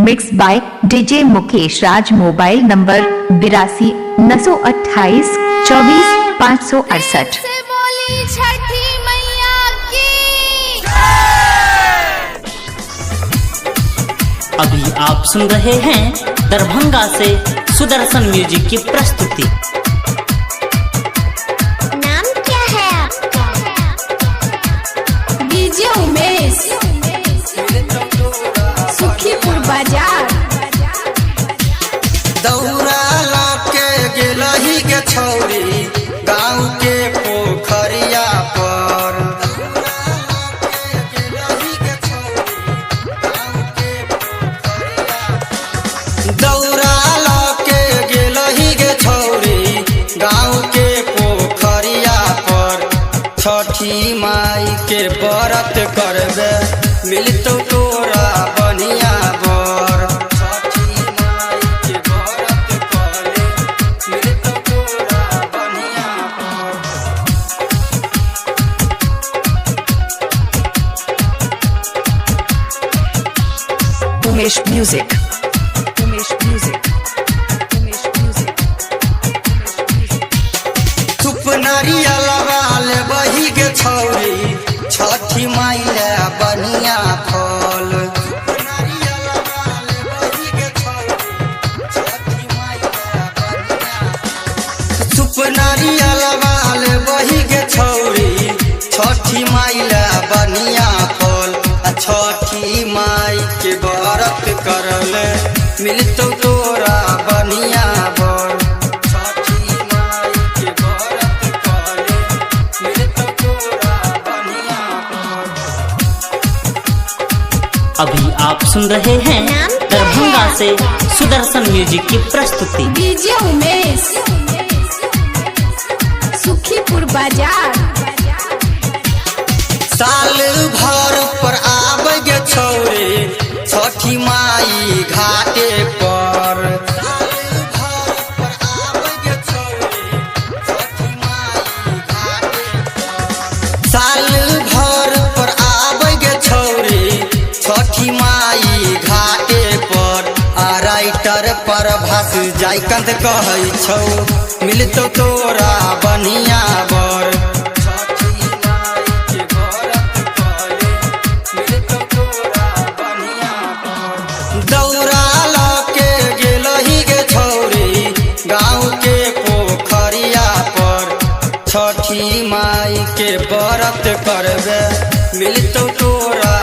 Mix by DJ Mukesh Raj. Mobile number 82 928 24 568। Chhathi Maiya की। अभी आप सुन रहे हैं दरभंगा से सुदर्शन म्यूजिक की प्रस्तुति। नाम क्या है आपका? डीजे उमेश, सुखीपुर बाजार। दौरा लाके गेलही के छौरी गाँव के पोखरिया पर। दौरा लाके गेलही के छौरी गाँव के पोखरिया पर। छठी माई के व्रत करबे मिलतो तोरा बनिया बर। छठी माई के व्रत करे मिलतो तोरा बनिया बर। Umesh music, Umesh music, Umesh music. चुप नारियलवा ले बही के छौरी छठी माई ले बनिया फल। चुप नारियलवा ले बही के छौरी छठी माई ले बनिया फल। छठी माई के व्रत करले मिलतो तोरा बनिया बर। छठी माई के व्रत करे मिलतो तोरा बनिया बर। अभी आप सुन रहे हैं दरभंगा से सुदर्शन म्यूजिक की प्रस्तुति। डीजे उमेश, सुखीपुर बाजार। साल भर पर आबे गे छौरे छठी माई घाटे पर। साल भर पर आबे गे छौरे छठी माई घाटे पर। आ राइटर पर भास जाय कंद कहै छौ मिलतो तोरा बनिया बर। दौरा लाके गेलही गे छौरी गाँव के पोखरिया पर। छठी माई के व्रत करबे मिलतो तोरा